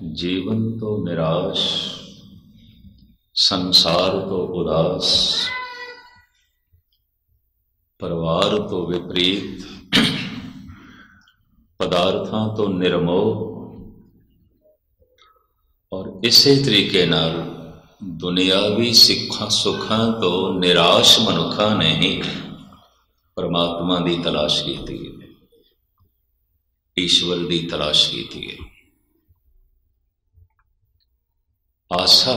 जीवन तो निराश, संसार तो उदास, परिवार तो विपरीत, पदार्थां तो निर्मोह और इसे तरीके नाल दुनियावी सुखां तो निराश मनुखा ने ही परमात्मा की तलाश की थी, ईश्वर की तलाश की थी। आशा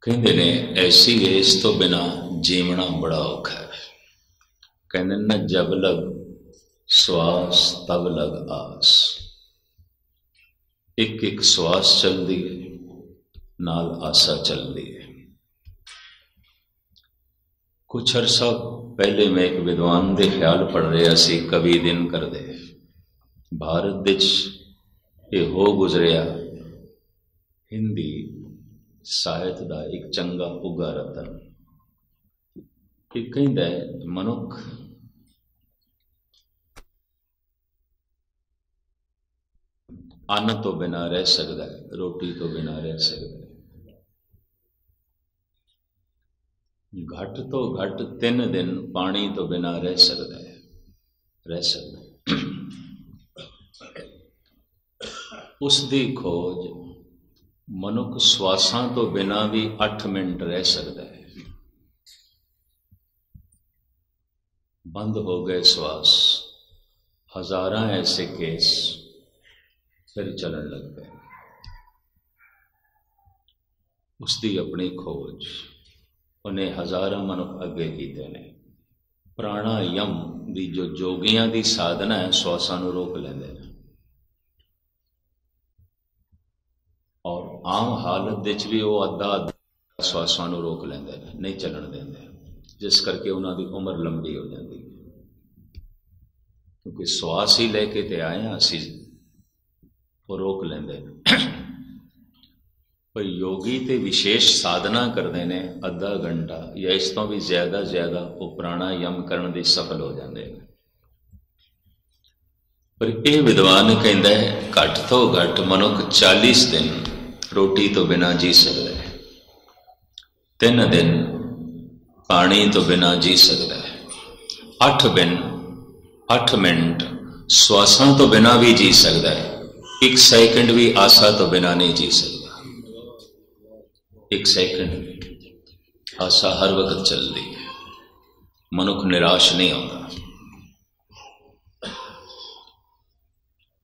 कहते ने ऐसी है, इस तो बिना जीवना बड़ा औखा है। कहते न जब लग श्वास तब लग आस। एक एक श्वास चलती है, नाल आशा चलती है। कुछ अरसा पहले मैं एक विद्वान के ख्याल पढ़ रहा सी, कवि दिन करदे भारत विच ये हो गुजरिया हिंदी ਸਾਹਿਤ ਦਾ एक चंगा उगा रतन। एक कहता है मनुख अन्न तो बिना रह सकता है, रोटी तो बिना रह सकता है, घट तो घट 3 दिन पानी तो बिना रह सकता है, रह सकता है। उसकी खोज मनुख श्वासां तो बिना भी 8 मिनट रह सकता है। बंद हो गए श्वास, हजारां ऐसे केस फिर चलन लग गए। उसकी अपनी खोज उन्हें हजारां मनुख अगे कीते ने। प्राणायाम की जो जोगियां की साधना है, श्वासां नूं रोक लेंदे ने और आम हालत विच भी वो अद्धा श्वासां नूं रोक लेंदे ने, नहीं चलन देंदे, जिस करके उन्हां दी उम्र लंबी हो जाती है। क्योंकि श्वास ही लैके ते आए हैं असीं, वो रोक लेंदे ने। पर योगी ते विशेष साधना करते हैं, अद्धा घंटा या इस तो भी ज्यादा वो प्राणायाम करने दे सफल हो जाते हैं। पर यह विद्वान कहता है घट तो घट मनुख 40 दिन रोटी तो बिना जी सकता है, 3 दिन पानी तो बिना जी सकता है, 8 मिनट श्वासां तो बिना भी जी सकता है, 1 सेकंड भी आशा तो बिना नहीं जी सकता। 1 सेकंड आशा हर वक्त चलती है, मनुख निराश नहीं होता।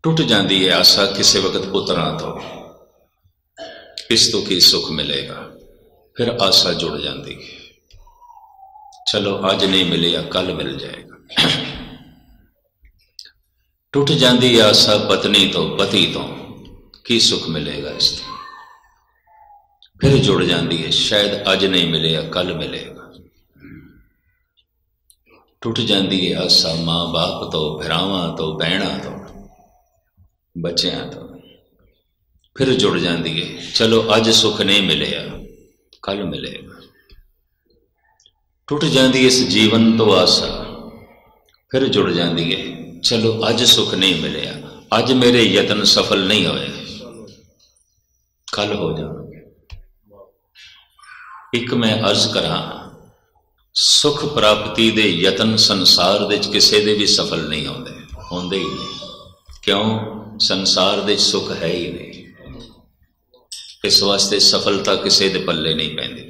टूट जाती है आशा किसी वक्त पुत्रां तो, इस तो की सुख मिलेगा, फिर आशा जुड़ जाती है, चलो आज नहीं मिले या कल मिल जाएगा। टूट जाती है आशा पत्नी तो, पति तो, की सुख मिलेगा इस तो, फिर जुड़ जाती है, शायद आज नहीं मिले या कल मिलेगा। टूट जाती है आशा माँ बाप तो, भरावां तो, बहना तो, बच्चियां तो, फिर जुड़ जाती है, चलो अज सुख नहीं मिले कल मिलेगा। टूट जाती है इस जीवन तो आशा, फिर जुड़ जाती है, चलो अज सुख नहीं मिले, अज मेरे यतन सफल नहीं होए, कल हो जाएंगे। एक मैं अर्ज करा, सुख प्राप्ति दे यतन संसार दे किसी दे भी सफल नहीं होंदे ही नहीं। क्यों? संसार दे सुख है ही नहीं, इस वास्ते सफलता किसी दे पल्ले नहीं पैंदी।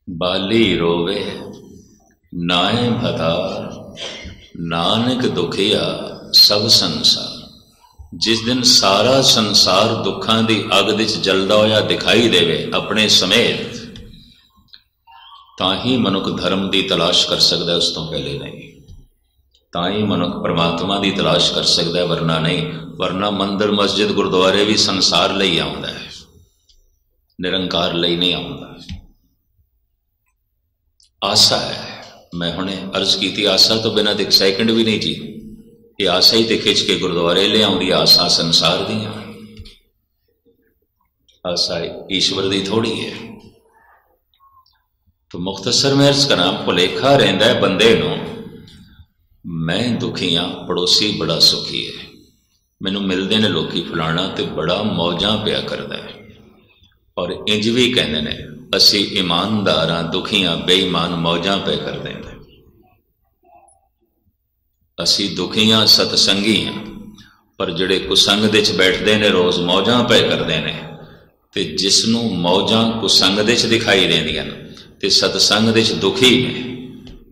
बाली रोवे नाए भतार, नानक दुखिया सब संसार। जिस दिन सारा संसार दुखां दी अग विच जलदा होया दिखाई देवे अपने समेत, तां ही मनुख धर्म की तलाश कर सकता है, उस तो पहले नहीं। ताई मनुख परमात्मा की तलाश कर सकता है, वरना नहीं। वरना मंदिर मस्जिद गुरुद्वारे भी संसार लई आउंदा है, निरंकार लई नहीं आउंदा। आशा है, मैं हुणे अर्ज की, आशा तो बिना 1 सेकंड भी नहीं जी। ये आशा ही तो खिंच के गुरुद्वारे ले आउंदी, आशा संसार दी, आशा ईश्वर की थोड़ी है। तो मुख्तसर मैं अर्ज करा, भुलेखा रहिंदा है बंदे नूं मैं दुखी हाँ, पड़ोसी बड़ा सुखी है। मैनू मिलते हैं लोग फलाना तो बड़ा मौजा पिया करता है, और इंज भी कहते हैं असी ईमानदार हाँ, दुखी हाँ, बेईमान मौजा पे करते हैं। असी दुखी हाँ, सतसंगी हाँ, पर जिहड़े कुसंग दे च बैठते हैं रोज़ मौजा पे करते हैं, तो जिसनों मौजा कुसंग दे च दिखाई देंदियां ते सतसंग दे च दुखी ने,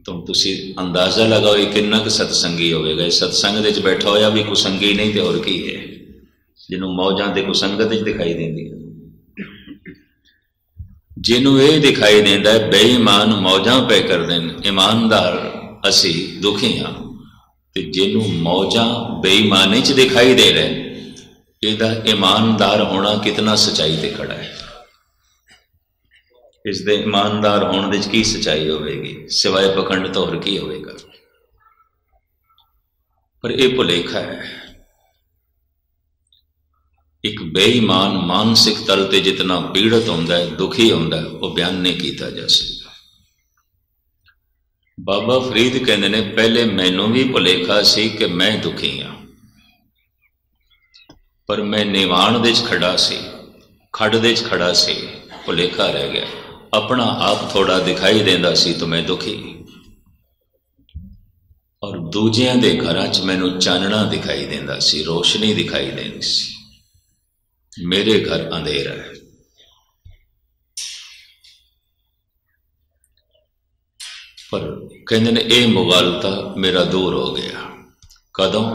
तो तुसी अंदाज़ा लगाओ किन्ना क सतसंगी होवेगा। सतसंग दे च बैठा होया भी कुसंगी नहीं तो होर की है, जिन्हों मौजा दे कुसंग दे च दिखाई देंदियां। जिन्हों ये दिखाई देंदा है बेईमान मौजा पे कर दें, ईमानदार असी दुखी हाँ, तो जिन्हों मौजा बेईमानी च दिखाई दे रहे हैं, इसका ईमानदार होना कितना सच्चाई ते खड़ा है। इस दे ईमानदार होने की सच्चाई होगी, सिवाय पखंड तो होर की होगा। पर यह भुलेखा है। एक बेईमान मानसिक तल ते जितना पीड़ित होंदा है, दुखी होंदा है, वह बयान नहीं किया जा सकता। बाबा फरीद कहते ने पहले मैनू भी भुलेखा सी कि मैं दुखी हाँ, पर मैं निवाण दे खड़ा सी, खड़ दे खड़ा सी, भुलेखा रह गया। अपना आप थोड़ा दिखाई देंदा सी तो मैं दुखी, और दूजियां दे घरां च मैनू चानना दिखाई देंदा सी, रोशनी दिखाई देंदी सी। मेरे घर अंधेरा है। पर कहते ने यह मुगालता मेरा दूर हो गया। कदों?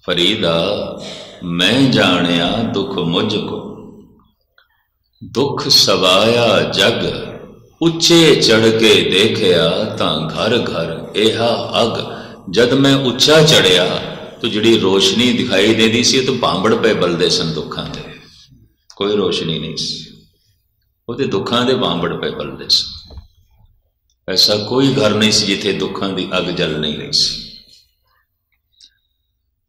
फरीदा मैं जानिया दुख मुझको, दुख सवाया जग, उच्चे चढ़ के देखिया तां घर घर एहा अग। जद मैं उच्चा चढ़िया तो जिहड़ी रोशनी दिखाई देती सी तो भांबड़ पे बलदे सन दुखां दे, कोई रोशनी नहीं सी, वो तो दुखां दे भांबड़ पे बलदे सन। ऐसा कोई घर नहीं सी जिथे दुखां दी अग जल नहीं रही सी।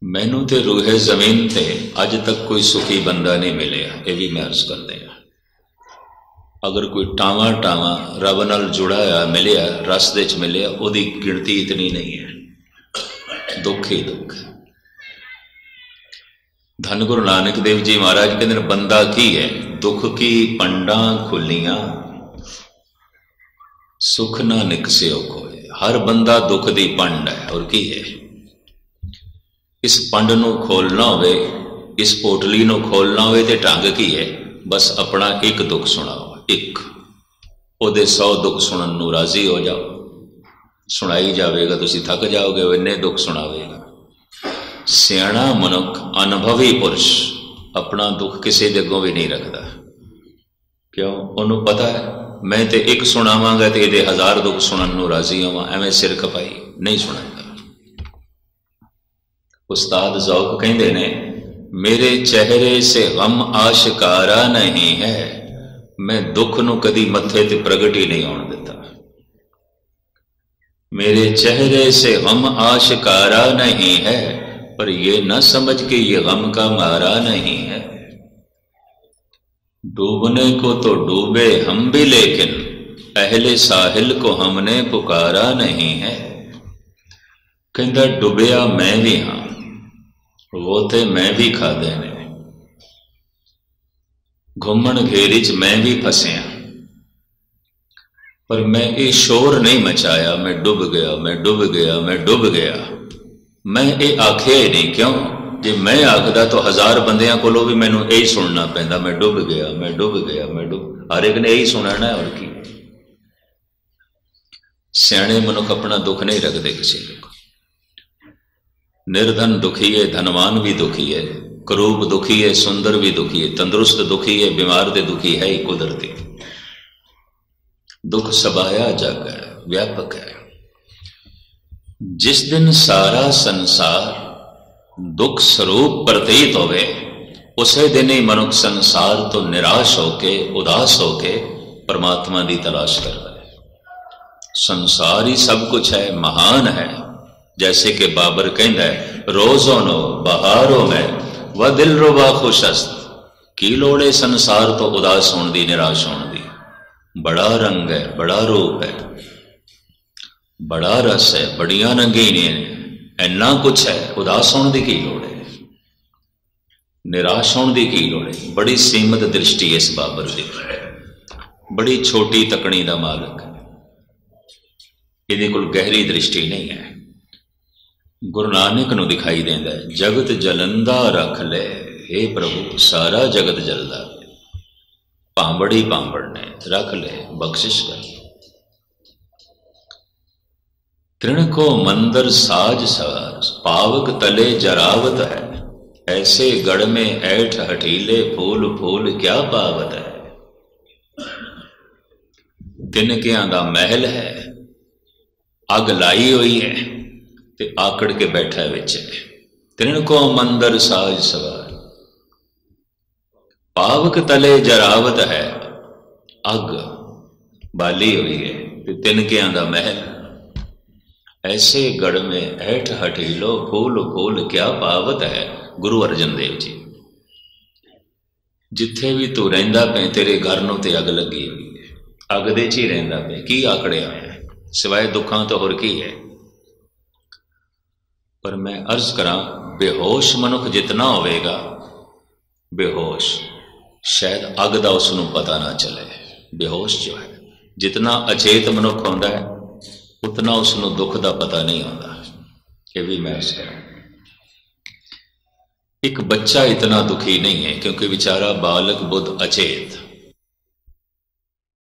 मैनू ते रूहे जमीन ते अज तक कोई सुखी बंदा नहीं मिलिया, ये भी मैं अर्ज करते हैं। अगर कोई टावा टावा रब नाल जुड़ा मिलिया, रस दे च मिलिया, उसकी गिनती इतनी नहीं है। दुख ही दुख। धन गुरु नानक देव जी महाराज कहते हैं बंदा की है, दुख की पंडा खुलियां, सुख ना निकसियो कोय। हर बंदा दुख दी पंड है, और की है। इस पंड नू खोलना होवे, इस पोटली नू खोलना होवे ते ढंग की है, बस अपना एक दुख सुनाओ, एक ओदे 100 दुख सुनन नू राजी हो जाओ। सुनाई जाएगा, तुसी थक जाओगे, वो इन्ने दुख सुनावेगा। सियाणा मनुख, अनुभवी पुरुष अपना दुख किसी दे अगों भी नहीं रखता। क्यों? उन्होंने पता है मैं तो एक सुनावांगा तो ये 1000 दुख सुनन नू राजी होवां, एवें सिर खपाई नहीं सुनांगा। उस्ताद ज़ौक कहते ने मेरे चेहरे से गम आशिकारा नहीं है, मैं दुख नू कदी मत्थे ते प्रगट ही नहीं होने देता। मेरे चेहरे से गम आशिकारा नहीं है, पर ये न समझ के ये गम का मारा नहीं है। डूबने को तो डूबे हम भी, लेकिन अहले साहिल को हमने पुकारा नहीं है। कहता डुबया मैं भी हाँ, गोते मैं भी खादे ने, घूमन घेरी च मैं भी फसिया, पर मैं ये शोर नहीं मचाया मैं डुब गया, मैं डुब गया, मैं डुब गया। मैं ये आखिया ही नहीं। क्यों? जे मैं आखदा तो 1000 बंदियां कोलों भी मैनू यही सुनना पैंदा, मैं डुब गया, मैं डुब गया, मैं डुब। हर एक ने यही सुनना है, और की। सियाणे मनुख अपना दुख नहीं रखते किसी को। निर्धन दुखी है, धनवान भी दुखी है, करूप दुखी है, सुंदर भी दुखी है, तंदुरुस्त दुखी है, बीमार दे दुखी है ही कुदरती। दुख सबाया जग है, व्यापक है। जिस दिन सारा संसार दुख स्वरूप प्रतीत होवे, उसे दिन ही मनुख संसार तो निराश होके, उदास होके परमात्मा की तलाश करता है। संसार ही सब कुछ है, महान है। जैसे कि बाबर कहता है रोजो नो बहारों में व दिल रुबा खुशस्त, की लोड़े संसार तो उदास होने दी, निराश होने दी। बड़ा रंग है, बड़ा रूप है। बड़ा रस है, बड़ियां रंगीनियां ने, इन्ना कुछ है, उदास होने की लोड़ है, निराश होने की लोड़ है। बड़ी सीमित दृष्टि इस बाबर की, बड़ी छोटी तकनी का मालक है, ये कोल गहरी दृष्टि नहीं है। गुरु नानक नूं दिखाई देंदा है, जगत जलंदा रख ले, हे प्रभु सारा जगत जलदा, पांबड़ी पांबड़ ने रख ले, बख्शिश कर। तृण को मंदिर साज सवार, पावक तले जरावत है, ऐसे गढ़ में ऐठ हठीले, फूल फूल क्या पावत है। तिनकियां दा महल है, अग लाई हुई है ते आकड़ के बैठा विच है। तृण को मंदिर साज सवार, पावक तले जरावत है, अग बाली हुई है ते तिनकियां दा महल, ऐसे गढ़ में ऐठ हठीलो, फूल फूल क्या पावत है। गुरु अर्जन देव जी, जिथे भी तू रहिंदा पे तेरे घर नूं ते अग लगी हुई है, अग दे च ही रहिंदा पे, की आकड़िया है सिवाय दुखां तो होर की है। पर मैं अर्ज करा, बेहोश मनुख जितना होवेगा, बेहोश शायद अग दा उसनूं पता ना चले। बेहोश जो है, जितना अचेत मनुख होंदा है उतना उसनूं दुख का पता नहीं आता। ये भी मैं अर्ज करा, एक बच्चा इतना दुखी नहीं है क्योंकि बेचारा बालक बुद्ध अचेत,